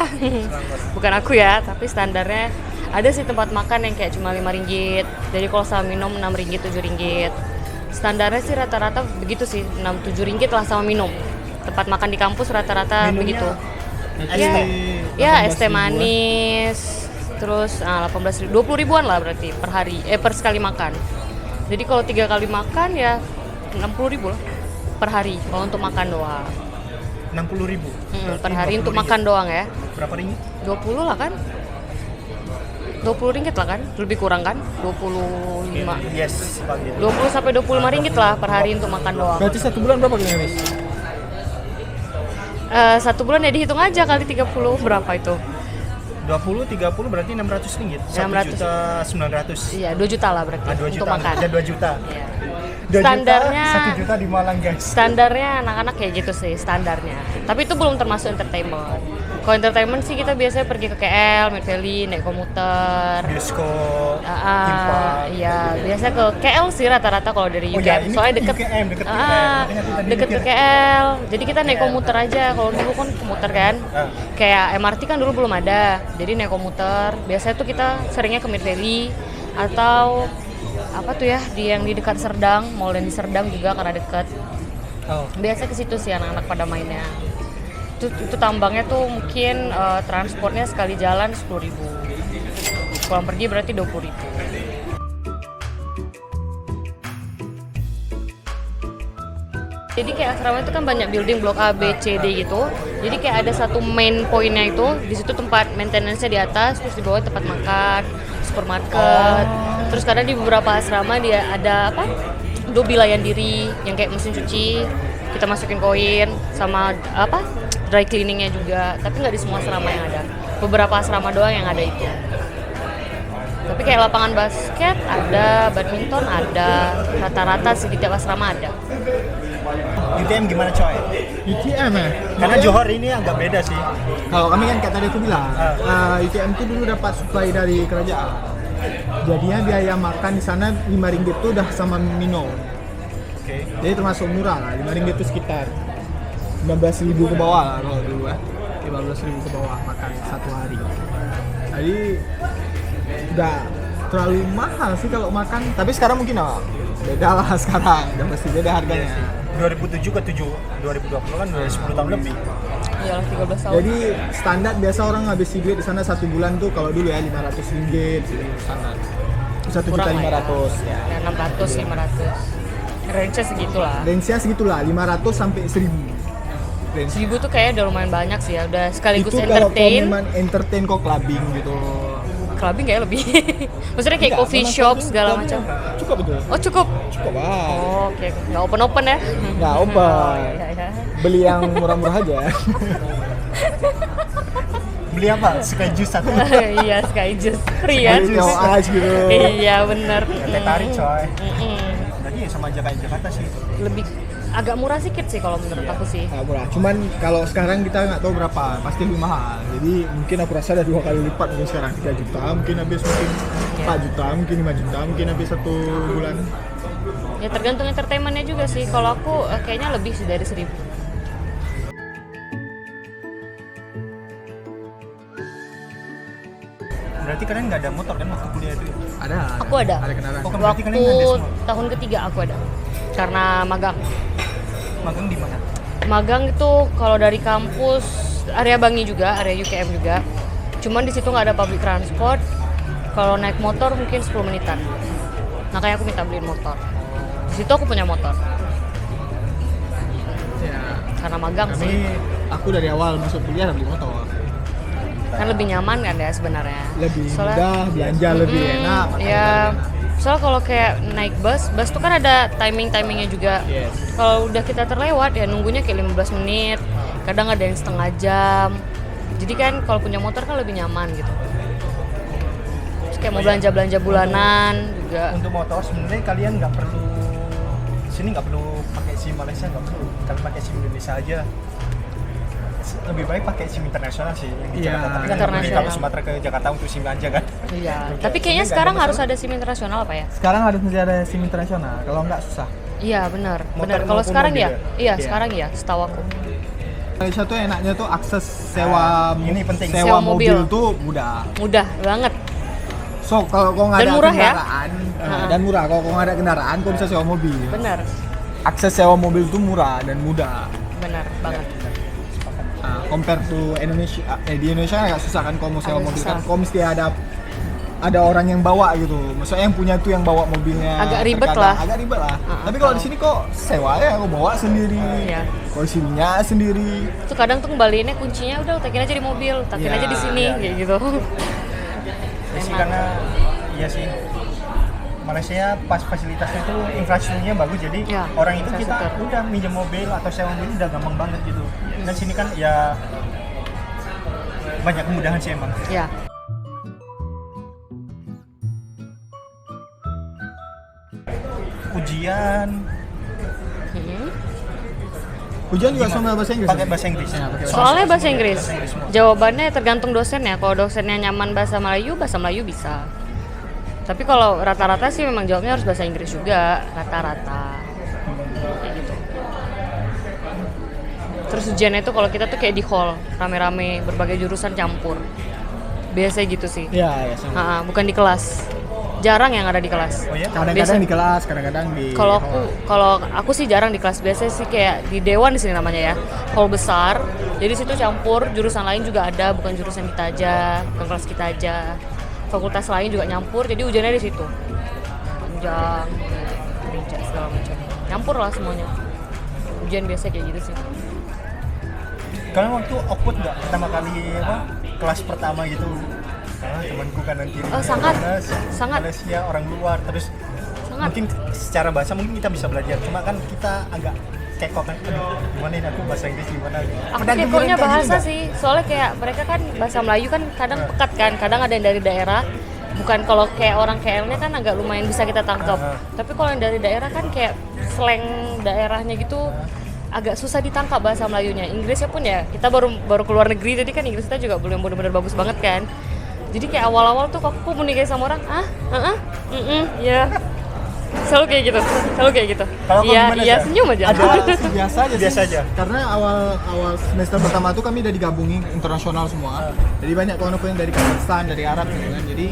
Bukan aku ya, tapi standarnya ada sih tempat makan yang kayak cuma RM5. Jadi kalau sama minum RM6, RM7. Standarnya sih rata-rata begitu sih, RM6-7 lah sama minum. Tempat makan di kampus rata-rata Minumnya begitu. ST. Ya, es teh 18.000-an. manis, terus 18.000, 20 ribuan lah berarti per hari, per sekali makan. Jadi kalau 3 kali makan ya 60 ribu lah per hari kalau untuk makan doang. 60.000. Per hari untuk makan doang ya. Berapa ringgit? 20 lah kan? 20 ringgit lah kan? Lebih kurang kan? 25. Yes, Pak gitu. 20 sampai 25 ringgit lah per hari untuk makan doang. Berarti 1 bulan berapa kalian habis? 1 bulan ya dihitung aja kali 30 berapa itu? 20, 30 berarti 600 ringgit. 1.900.000. Iya, 2 juta lah berarti 2 untuk juta. makan. Ada 2 juta. Iya. 2 Standarnya- juta, 1 juta di Malang, guys. Standarnya anak-anak kayak gitu sih standarnya. Tapi itu belum termasuk entertainment. Kalau entertainment sih kita biasanya pergi ke KL, Mid Valley, naik komuter. Bioskop, theme park. Iya, biasa ke KL sih rata-rata kalau dari Oh UKM. ya, ini Soalnya deket, UKM, deket UKM. Ah, Makanya aku tadi deket ke mikir. KL. Jadi kita naik komuter aja. Kalau dulu kan komuter kan, Ah. kayak MRT kan dulu belum ada. Jadi naik komuter. Biasanya tuh kita seringnya ke Mid Valley atau apa tuh ya yang di dekat Serdang, mall yang di Serdang juga karena dekat. Oh, Biasa ke situ sih anak-anak pada mainnya. Itu tambangnya tuh mungkin transportnya sekali jalan 10.000. Pulang pergi berarti 20.000. Jadi kayak asrama itu kan banyak building blok A, B, C, D gitu. Jadi kayak ada satu main pointnya itu, di situ tempat maintenance-nya di atas, terus di bawah tempat makan, supermarket. Terus kadang di beberapa asrama dia ada apa? Dobi layan diri yang kayak mesin cuci, kita masukin koin sama apa? Dry cleaningnya juga. Tapi nggak di semua asrama yang ada. Beberapa asrama doang yang ada itu. Tapi kayak lapangan basket ada, badminton ada, rata-rata sih di tiap asrama ada. UTM gimana coy? UTM ya? Karena Johor ini agak beda sih. Kalau kami kan kayak tadi aku bilang, UTM itu dulu dapat supply dari kerajaan. Jadinya biaya makan di sana RM5 itu udah sama minum. Oke. Jadi termasuk murah lah, RM5 itu sekitar 15.000 ke bawah lah kalau dulu ya. 15.000 ke bawah makan satu hari. Jadi udah terlalu mahal sih kalau makan. Tapi sekarang mungkin beda lah sekarang. Udah pasti beda harganya. 2007 ke 2020 kan udah 10 tahun lebih. Iyalah 13 tahun. Jadi standar biasa orang ngabisin duit di sana 1 bulan tuh kalau dulu ya 500 ringgit standar. 1.500.000 ya. Ya 600, 500. Range-nya segitulah. Range-nya segitulah 500 sampai 1.000. 1.000 tuh kayaknya udah lumayan banyak sih ya. Udah sekaligus Itu kalau kau entertain. memang entertain kok clubbing gitu. Clubbing kayak lebih. Maksudnya kayak Enggak, coffee memang shop clubbing- segala clubbing macam. Cukup betul. Oh cukup. Cukup lah. Oh, oke. Nggak open ya? Nggak open. Oh, iya, iya. Beli yang murah-murah aja. Beli apa? Sky juice satu. Iya, Sky Juice. Free ya? Beli teh ice gitu. Iya, bener. Teh tarik coy. Mm-mm. Jadi ya sama aja kayak Jakarta sih. Lebih agak murah sedikit sih kalau menurut aku sih. Nggak murah. Cuman kalau sekarang kita nggak tahu berapa, pasti lebih mahal. Jadi mungkin aku rasa ada 2 kali lipat mungkin sekarang 3 juta, mungkin habis mungkin 4 juta, mungkin 5 juta, mungkin habis 1 bulan. Ya tergantung entertainmentnya juga sih. Kalau aku kayaknya lebih sih dari 1.000. Berarti kalian nggak ada motor kan waktu kuliah itu? Ada. Aku ada. Ada kendaraan. Oh, berarti Waktu kalian ada semua? tahun ketiga aku ada. Karena magang. Magang di mana? Magang itu kalau dari kampus area Bangi juga, area UKM juga. Cuman di situ nggak ada public transport. Kalau naik motor mungkin 10 menitan. Makanya aku minta beliin motor. Di situ aku punya motor. Ya. Karena magang Kami, sih. aku dari awal masuk kuliah udah beli motor. Kan lebih nyaman kan ya sebenarnya. Lebih Soalnya- mudah, belanja lebih enak. makan Ya, lebih enak. soalnya kalau kayak naik bus tuh kan ada timingnya juga. Yes. Kalau udah kita terlewat ya nunggunya kayak 15 menit, kadang ada yang setengah jam. Jadi kan kalau punya motor kan lebih nyaman gitu. Terus kayak mau belanja bulanan juga. Untuk motor sebenarnya kalian nggak perlu sini nggak perlu pakai SIM Malaysia, nggak perlu. Kalian pakai SIM Indonesia aja. Lebih baik pakai SIM internasional sih yang di Iya, Jakarta. Tapi kan internasional. kalau Sumatera ke Jakarta untuk SIM aja kan. Iya. Tapi kayaknya sekarang harus ada SIM internasional apa ya? Sekarang harus ada SIM internasional, kalau nggak susah. Iya benar. Motor Benar. Kalau maupun sekarang mobil ya? ya? Iya, Iya. sekarang ya. Setahu aku. Malaysia tuh enaknya tuh akses sewa ini penting. sewa Sewa mobil mobil. tuh mudah. Mudah banget. So kalau kau nggak Dan ada murah ya? kendaraan Ha. dan murah. Kalau kau nggak ada kendaraan, kau bisa sewa mobil. Benar. Akses sewa mobil tuh murah dan mudah. Benar banget. Nah, compare to Indonesia, di Indonesia agak susah kan kalau mau sewa Agak mobil susah. kan, kau mesti ada orang yang bawa gitu. Maksudnya yang punya tuh yang bawa mobilnya. Agak ribet terkadang lah. Agak ribet lah. Ah, Tapi kalau kalau- di sini kok sewa ya, kau bawa sendiri. Iya. Kau isinya sendiri. Tuh kadang tuh ngembaliinnya kuncinya udah takin aja di mobil, takin Iya, aja di sini iya, kayak gitu. Ya sih Enak. karena iya sih. Malaysia pas fasilitasnya itu infrastrukturnya bagus jadi Ya, orang itu kita infrastruktur. udah minjem mobil atau sewa mobil udah gampang banget gitu. Dan sini kan ya banyak kemudahan sih emang. Ya. Ujian Mhm. Hujan juga sama bahasa Inggris. pakai ya? bahasa Inggris. Ya, pakai Soalnya bahasa Inggris. Bahasa Inggris semua. Jawabannya tergantung dosennya. Kalau dosennya nyaman bahasa Melayu bisa. Tapi kalau rata-rata sih memang jawabnya harus bahasa Inggris juga, rata-rata. Kayak gitu. Terus ujiannya itu kalau kita tuh kayak di hall, rame-rame, berbagai jurusan campur. Biasanya gitu sih. Iya, ya sama. Bukan di kelas. Jarang yang ada di kelas. Oh ya? Kadang-kadang Biasa- di kelas, kadang-kadang di Kalau aku sih jarang di kelas, biasanya sih kayak di dewan di sini namanya ya, hall besar. Jadi situ campur, jurusan lain juga ada, bukan jurusan kita aja, bukan kelas kita aja. Fakultas lain juga nyampur, jadi ujiannya di situ. Panjang, gereja segala macam. Nyampur lah semuanya. Ujian biasa kayak gitu sih. Kalian waktu awkward nggak pertama kali kelas pertama gitu? Temanku kanan kiri. Oh, sangat. Malaysia, Sangat. Malaysia orang luar terus Sangat. mungkin secara bahasa mungkin kita bisa belajar cuma kan kita agak kekok kan aduh, gimana ini aku bahasa Inggris gimana gitu. Aku Pernah kekonya kepikiran kayak gitu bahasa nggak? sih, soalnya kayak mereka kan bahasa Melayu kan kadang pekat kan, kadang ada yang dari daerah. Bukan kalau kayak orang KL-nya kan agak lumayan bisa kita tangkap. Tapi kalau yang dari daerah kan kayak slang daerahnya gitu agak susah ditangkap bahasa Melayunya. Inggrisnya pun ya kita baru keluar negeri jadi kan Inggris kita juga belum benar-benar bagus banget kan. Jadi kayak awal-awal tuh aku komunikasi sama orang, ya. Selalu kayak gitu. Kalau kau Iya, gimana, iya Syah? senyum aja. Ada biasa aja Biasa aja. Karena awal semester pertama tuh kami udah digabungin internasional semua. Jadi banyak kawan-kawan yang dari Kazakhstan, dari Arab gitu kan. Jadi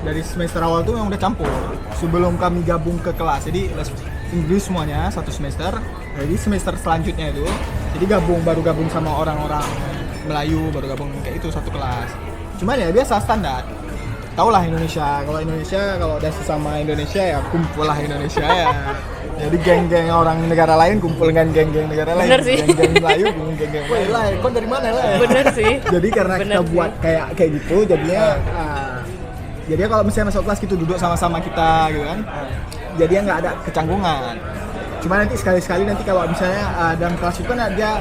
dari semester awal tuh memang udah campur. Sebelum kami gabung ke kelas. Jadi les Inggris semuanya satu semester. Jadi semester selanjutnya itu jadi baru gabung sama orang-orang Melayu, baru gabung kayak itu satu kelas. Cuman ya biasa standar. Taulah Indonesia, kalau udah sesama Indonesia ya kumpul lah Indonesia ya. Jadi geng-geng orang negara lain kumpul dengan geng-geng negara lain. Bener sih. Geng-geng Melayu kumpul geng-geng Melayu lain. Kau dari mana lah? Bener sih. Jadi karena Bener kita sih. buat kayak gitu, jadinya jadinya kalau misalnya masuk kelas gitu duduk sama-sama kita gitu kan. Jadinya nggak ada kecanggungan. Cuma nanti sekali-sekali nanti kalau misalnya dalam kelas itu kan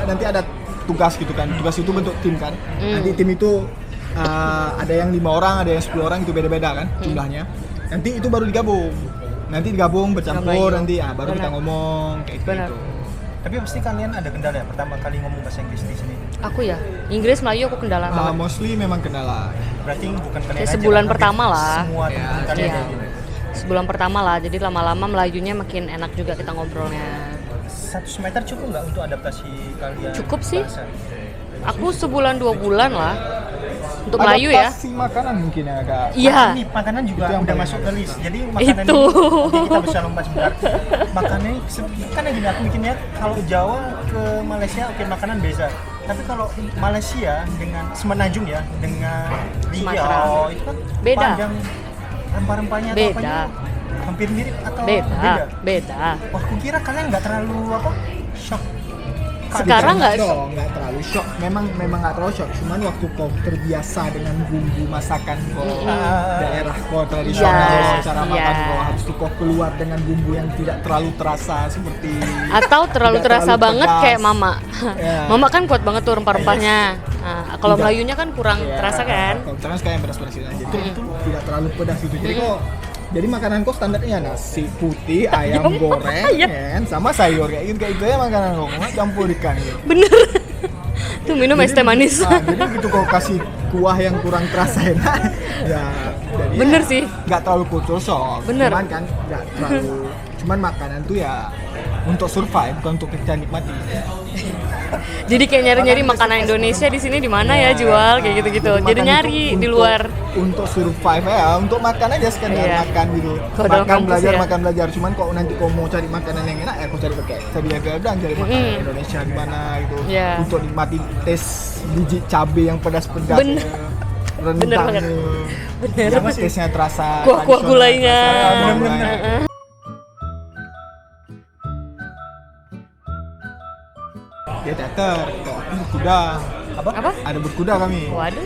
nanti ada tugas gitu kan. Tugas itu bentuk tim kan. Nanti tim itu ada yang 5 orang, ada yang 10 orang itu beda-beda kan jumlahnya. Nanti itu baru digabung. Nanti digabung bercampur Melayu. nanti baru kita Benar. ngomong kayak Benar. gitu. Tapi pasti kalian ada kendala ya pertama kali ngomong bahasa Inggris di sini. Aku ya, Inggris Melayu aku kendala banget. Mostly memang kendala. Berarti bukan kalian Kayak aja, sebulan hampir pertama lah. Semua Ya, teman kalian iya. kayak gini. Sebulan pertama lah, jadi lama-lama Melayunya makin enak juga kita ngobrolnya. 1 semester cukup nggak untuk adaptasi kalian? Cukup sih. bahasa? Aku sebulan 2 bulan lah untuk Melayu ya. Adaptasi makanan mungkin ya agak. Iya. Ini makanan juga Itu yang udah paling masuk ke enak. list. Jadi makanan Itu. ini nanti kita bisa lompat sebentar. Makanan kan gini aku mikirnya kalau Jawa ke Malaysia oke makanan beza. Tapi kalau Malaysia dengan Semenanjung ya dengan Sumatera. Riau itu kan Beda. panjang rempah-rempahnya atau Beda. apanya hampir mirip atau Beda. Wah, aku kira kalian nggak terlalu shock. Sekarang nggak nggak terlalu shock. Memang nggak terlalu shock. Cuman waktu kau terbiasa dengan bumbu masakan kau daerah kau tradisional, Iya, cara iya. makan kau, habis itu kau keluar dengan bumbu yang tidak terlalu terasa seperti Atau terlalu tidak terasa terlalu banget pedas. kayak mama. Ya. Mama kan kuat banget tuh rempah-rempahnya. Nah, kalau Tidak. Melayunya kan kurang Ya, terasa kan. Kalau misalkan sekarang yang pedas-pedas itu aja. Itu tidak terlalu pedas gitu. Jadi makanan kau standarnya nasi putih, ayam goreng, Ayam. kan, sama sayur kayak gitu ya makanan kau. Campur ikan gitu. Bener. Tuh minum es teh manis. Jadi gitu kau kasih kuah yang kurang terasa enak, ya jadi Bener ya, sih. nggak terlalu kultur shock. Bener. Cuman kan nggak terlalu, cuman makanan tuh ya untuk survive bukan untuk kita nikmati. Jadi kayak nyari-nyari makanan Indonesia di sini di mana ya jual kayak gitu-gitu. Jadi makan nyari itu di untuk- luar. untuk survive ya, untuk makan aja sekedar Iya. makan gitu. Kalau dalam kampus ya. Makan belajar. Cuman kok nanti kau mau cari makanan yang enak ya kau cari pakai tadi ya bilang cari makanan Indonesia di mana gitu. Iya. Untuk nikmati tes biji cabai yang pedas-pedas. Bener. Bener banget. Bener. Yang tesnya terasa Kuah-kuah tradisional, gulainya. terasa Bener-bener. gulai. Dia teater, kok aku berkuda. Apa? Ada berkuda kami. Waduh.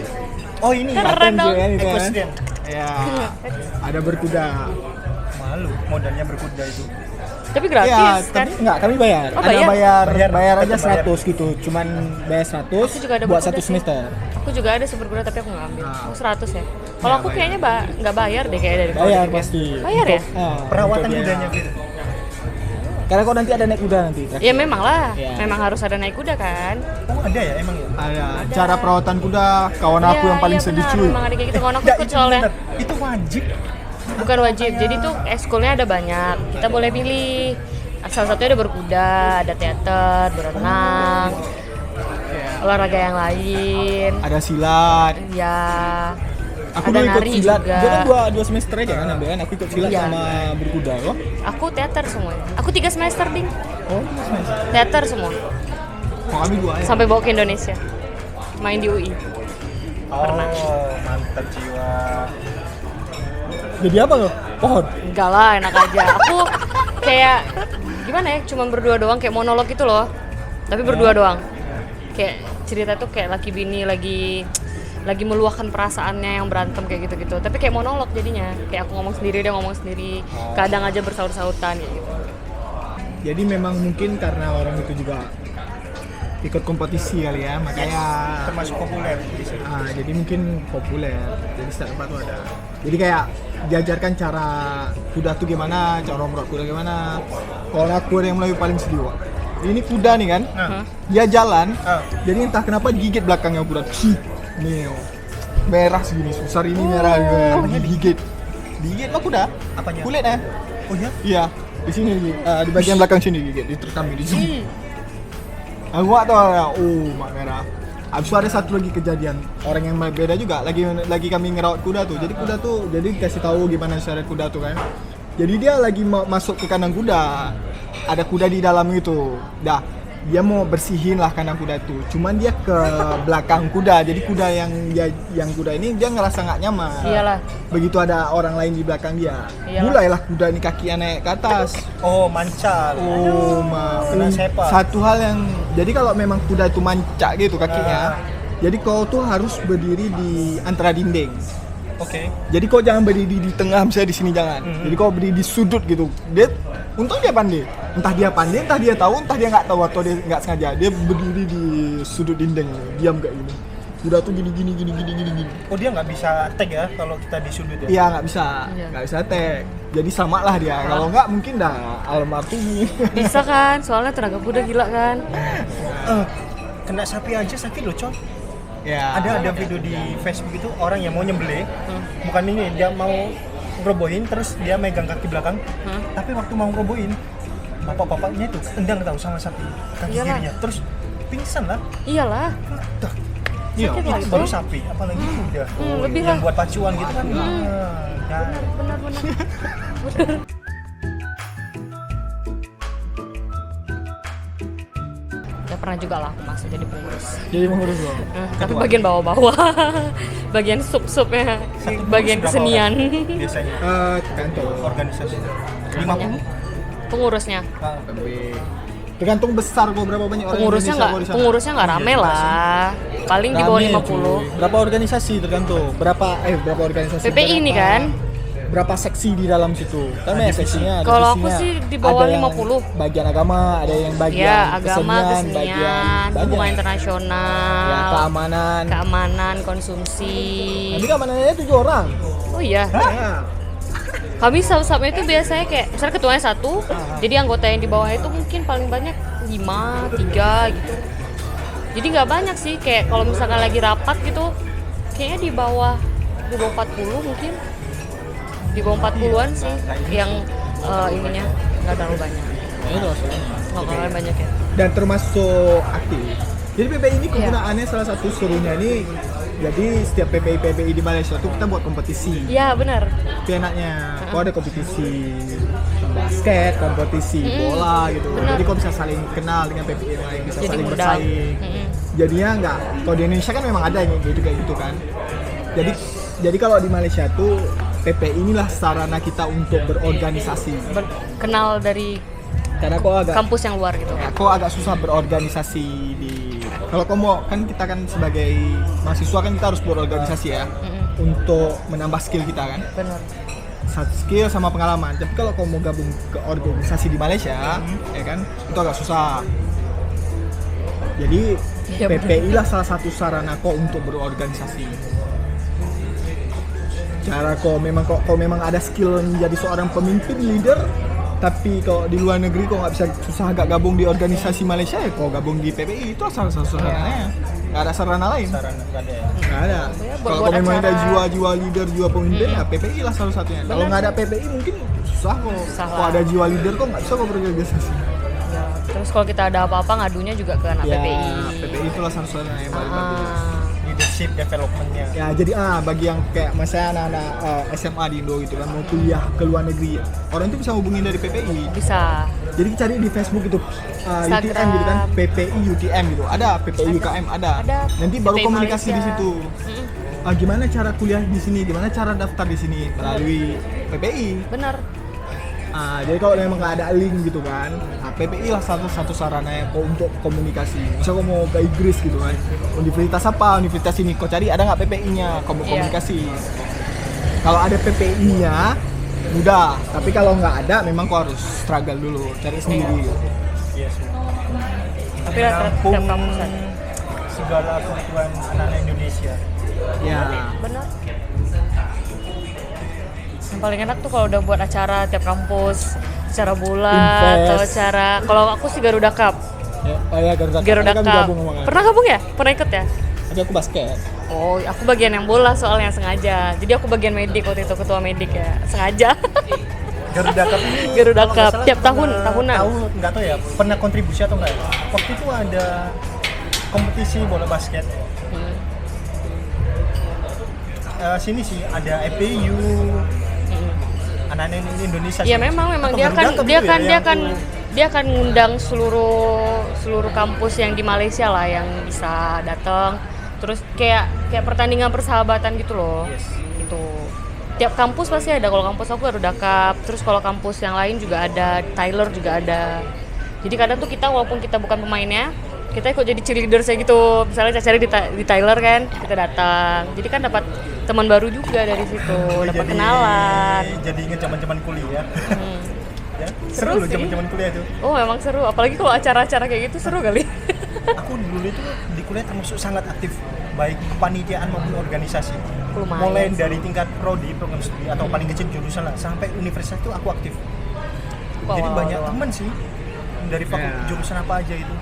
Oh ini Keren Paten dong. juga kan itu kan. Equestrian. Ya, ada berkuda. Malu modalnya berkuda itu. Tapi gratis Iya, kan? tapi enggak, kami bayar. Oh, Ada bayar? bayar aja Tetap bayar. 100 gitu. Cuman bayar 100 Aku juga ada buat berkuda satu sih. semester. Aku juga ada seberkuda tapi aku nggak ambil. Nah. Aku 100 ya. Kalau aku kayaknya nggak bayar deh kayak dari Bayar keluarga. pasti. Bayar ya? Perawatan untuk dia. kudanya gitu. Karena kok nanti ada naik kuda nanti. Ya memang lah. Iya. Memang harus ada naik kuda kan. Oh ada ya emang ya? Ada cara perawatan kuda kawan aku Iya, yang paling iya, sedih benar. cuy. Memang ada kayak gitu kawan aku Nggak, ikut itu soalnya. bener. Itu wajib. Bukan wajib. Jadi tuh ekskulnya ada banyak. Kita boleh pilih. Salah satunya ada berkuda, ada teater, berenang, olahraga yang lain. Ada silat. Ya. Aku ada dulu ikut nari silat. juga. Dia kan dua semester aja kan ambil kan. Aku ikut silat Iya. sama berkuda loh. Aku teater semuanya. Aku 3 semester ding. Oh, semester. Teater semua. Kok kami 2 ya. Sampai bawa ke Indonesia. Main di UI. Pernah. Oh mantap jiwa. Jadi apa loh? Pohon. Enggak lah, enak aja. Aku kayak gimana ya? Cuma berdua doang kayak monolog gitu loh. Tapi berdua doang. Kayak cerita tuh kayak laki bini lagi meluahkan perasaannya yang berantem kayak gitu-gitu. Tapi kayak monolog jadinya. Kayak aku ngomong sendiri, dia ngomong sendiri. Kadang aja bersaut-sautan kayak gitu. Jadi memang mungkin karena orang itu juga ikut kompetisi kali ya, makanya Termasuk populer di sini. jadi mungkin populer. Jadi setiap tempat tuh ada. Jadi kayak diajarkan cara kuda tuh gimana, cara merawat kuda gimana. Kalau aku ada yang Melayu paling sedih, Wak. Ini kuda nih kan, dia jalan, jadi entah kenapa digigit belakangnya kuda. Nih, merah segini, besar ini merah, digigit. Digigit mah kuda, Apanya? kulitnya. Oh ya? Iya, di sini di bagian belakang sini gigit, diterekam di sini. Aku nggak tahu ya, mak merah. Abis itu ada satu lagi kejadian orang yang beda juga, lagi kami ngerawat kuda tuh. Jadi kuda tuh, jadi kasih tahu gimana cara kuda tuh kan. Jadi dia lagi mau masuk ke kandang kuda, ada kuda di dalam itu. Dah, dia mau bersihin lah kandang kuda itu. Cuman dia ke belakang kuda, jadi kuda yang kuda ini dia ngerasa nggak nyaman. Iyalah. Begitu ada orang lain di belakang dia, Iyalah. mulailah kuda ini kakinya naik ke atas. Oh, mancal. Oh, kena sepak. satu hal yang jadi kalau memang kuda itu mancak gitu kakinya, jadi kau tuh harus berdiri di antara dinding. Oke. Jadi kau jangan berdiri di tengah, misalnya di sini jangan. Jadi kau berdiri di sudut gitu. Untung dia pandai. Entah dia pandai, entah dia tahu, entah dia nggak tahu atau dia nggak sengaja. Dia berdiri di sudut dinding, diam kayak gini. Kuda tuh gini. Oh, dia nggak bisa tag ya kalau kita di sudut ya? Iya nggak bisa, Iya. nggak bisa tag. Jadi sama lah dia. Kalau nggak mungkin dah almarhum. Bisa kan? Soalnya tenaga kuda gila kan. Kena sapi aja sakit loh, Con. Ya. Ada video di Facebook itu orang yang mau nyembelih, bukan ini, dia mau ngerobohin terus dia megang kaki belakang, tapi waktu mau ngerobohin bapak-bapaknya itu tendang tahu sama sapi kaki Iyalah. kirinya, terus pingsan lah. Iyalah. Dah, Iya. Sakit lah itu itu. baru sapi, apalagi kuda. lebih yang lah. buat pacuan gitu kan. Nah, Benar. Ya pernah juga lah aku masuk jadi pengurus. Jadi mengurus loh. Tapi bagian bawah-bawah. Bagian sup-supnya. Bagian berapa kesenian. orang biasanya Tergantung. organisasi 50. Pengurusnya. Tergantung besar kok berapa banyak orang Indonesia kok di sana. Pengurusnya nggak rame lah. Paling di bawah Rame, 50. cuy. Berapa organisasi tergantung. Berapa organisasi? PPI ini kan? Berapa seksi di dalam situ? Kan ya seksinya. ada Kalau aku divisinya. sih di bawah Ada yang 50. Bagian agama, ada yang bagian Ya, agama, bagian kesenian, hubungan internasional, ya, keamanan, konsumsi. Nanti keamanannya 7 orang. Oh iya. Ya. Kami sub-subnya itu biasanya kayak misalnya ketuanya 1, jadi anggota yang di bawah itu mungkin paling banyak 5, 3 gitu. Jadi nggak banyak sih, kayak kalau misalkan lagi rapat gitu, kayaknya di bawah 40 mungkin. Di bawah 40-an sih yang ininya nggak terlalu banyak. Itu Nggak terlalu banyak ya. Dan termasuk aktif. Jadi PPI ini kegunaannya salah satu serunya ini, jadi setiap PPI di Malaysia tuh kita buat kompetisi. Iya benar. Itu enaknya, kok ada kompetisi basket, kompetisi bola gitu. Jadi kok bisa saling kenal dengan PPI yang lain, bisa Jadi saling mudah. bersaing. Jadinya enggak, kalau di Indonesia kan memang ada yang kayak gitu kan. Jadi kalau di Malaysia tuh PPI inilah sarana kita untuk berorganisasi. Kenal dari Karena kok agak kampus yang luar gitu. kok agak susah berorganisasi di kalau kamu kan kita kan sebagai mahasiswa kan kita harus berorganisasi ya untuk menambah skill kita kan, Benar. skill sama pengalaman. Tapi kalau kamu mau gabung ke organisasi di Malaysia ya kan itu agak susah. Jadi Iya, PPI lah salah satu sarana kok untuk berorganisasi. Cara kau memang ada skill menjadi seorang pemimpin leader, tapi kalau di luar negeri kau nggak bisa, susah agak gabung di organisasi Malaysia ya kau gabung di PPI, itu salah satu sarananya. Nggak ada sarana lain. Sarana nggak ada ya. Nggak ada. Ya, Kalau buat kau memang ada acara. jiwa leader, jiwa pemimpin ya PPI lah salah satunya. Kalau nggak ada PPI mungkin susah kok. Susah Kalau lah. ada jiwa leader kok nggak bisa kok berorganisasi. Ya, terus kalau kita ada apa-apa ngadunya juga ke anak Ya, PPI. PPI itulah salah satunya yang paling bagus. Leadership development-nya. Ya jadi bagi yang kayak misalnya anak-anak SMA di Indo gitu kan mau kuliah ke luar negeri, orang itu bisa hubungin dari PPI. Bisa. Jadi cari di Facebook itu Instagram. UTM gitu kan, PPI UTM gitu. Ada PPI UKM ada. Ada. Nanti baru PPI komunikasi di Malaysia. situ. Gimana cara kuliah di sini? Gimana cara daftar di sini melalui PPI? Benar. Jadi kalau memang nggak ada link gitu kan, PPI lah satu sarana yang untuk komunikasi. Misal kau mau ke Inggris gitu kan, universitas apa, universitas ini, kau cari ada nggak PPI-nya, kau mau Iya. komunikasi. Kalau ada PPI-nya, mudah. Tapi kalau nggak ada, memang kau harus struggle dulu, cari sendiri. Iya sih. Tapi rata-rata Menampung tiap kampusan. segala kebutuhan anak-anak Indonesia. Ya, Benar. Yang paling enak tuh kalau udah buat acara tiap kampus, acara bola atau Invest. acara. Kalau aku sih Garuda Cup. Garuda Garuda Kami Cup. gabung sama kan. Pernah gabung ya? Pernah ikut ya? Tapi aku basket. Oh, aku bagian yang bola soalnya sengaja. Jadi aku bagian medik waktu itu, ketua medik ya, sengaja. Garuda Cup ini Garuda kalau nggak Cup, salah tiap tahun, pernah- tahunan. nggak tahu ya, pernah kontribusi atau enggak ya. Waktu itu ada kompetisi bola basket. Hmm. Sini sih ada EPU, Hmm. anak-anak Indonesia. Ya sih. memang Atau dia Garuda kan Cup dia dulu kan ya, dia yang kan aku- dia akan ngundang seluruh kampus yang di Malaysia lah yang bisa datang. Terus kayak pertandingan persahabatan gitu loh. Yes. Gitu. Tiap kampus pasti ada. Kalau kampus aku Garuda Cup, terus kalau kampus yang lain juga ada, Tyler juga ada. Jadi kadang tuh kita walaupun kita bukan pemainnya, kita ikut jadi cheerleader saya gitu. Misalnya Cacari di Tyler kan, kita datang. Jadi kan dapat teman baru juga dari situ, dapat Jadi- kenalan. Jadi inget zaman-zaman kuliah. Hmm. Ya, Seru loh sih. zaman-zaman kuliah itu. Oh memang seru, apalagi kalau acara-acara kayak gitu seru kali. Aku dulu itu di kuliah termasuk sangat aktif, baik kepanitiaan maupun organisasi. Lumayan Mulai sih. dari tingkat prodi, program studi atau paling kecil jurusan lah, sampai universitas itu aku aktif. Wah, Jadi wah, banyak wah. teman sih dari Ya. jurusan apa aja itu.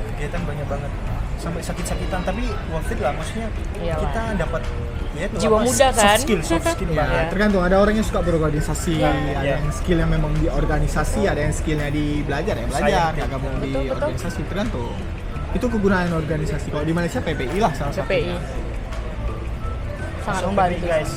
Kegiatan banyak banget. Sampai sakit-sakitan tapi worth it lah, maksudnya Iyalah. kita dapat ya itu Jiwa muda kan? soft skill Ya, banget. tergantung, ada orang yang suka berorganisasi, Iya. ada Iya. yang skillnya memang di organisasi, ada yang skillnya di belajar ya belajar, Saya- nggak gabung di Betul, betul. organisasi, tergantung. Itu kegunaan organisasi. Kalau di Malaysia PPI lah salah satu. PPI sangat Masuk membantu PPI, guys.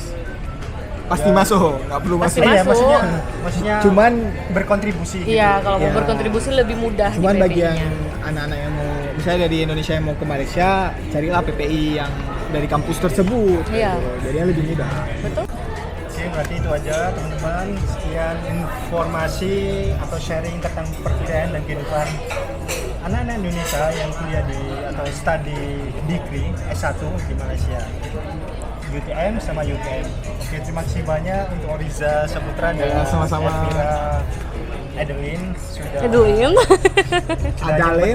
Pasti Ya. masuk, nggak perlu Pasti masuk. masuk. Iya, maksudnya Cuman berkontribusi gitu. Iya, kalau mau Ya. berkontribusi lebih mudah Cuman di bagi PPI-nya. yang anak-anak yang mau, misalnya dari Indonesia yang mau ke Malaysia, carilah PPI yang dari kampus tersebut. Iya. Gitu. Jadi yang lebih mudah. Betul? Oke, berarti itu aja teman-teman. Sekian informasi atau sharing tentang perkuliahan dan kehidupan anak-anak Indonesia yang kuliah di atau study degree S1 di Malaysia. UTM sama UTM. Oke, terima kasih banyak untuk Oriza Saputra dan Ya, sama-sama. Elvira Adeline sudah Adeline.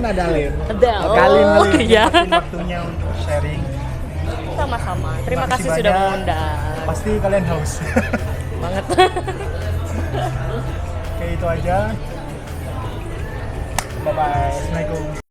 Adalin. Adele. Kalin. Iya. nyempetin waktunya untuk sharing. Sama-sama. Terima Makasih kasih sudah banyak. mengundang. Pasti kalian haus. Banget. Oke, itu aja. Bye bye. Assalamualaikum.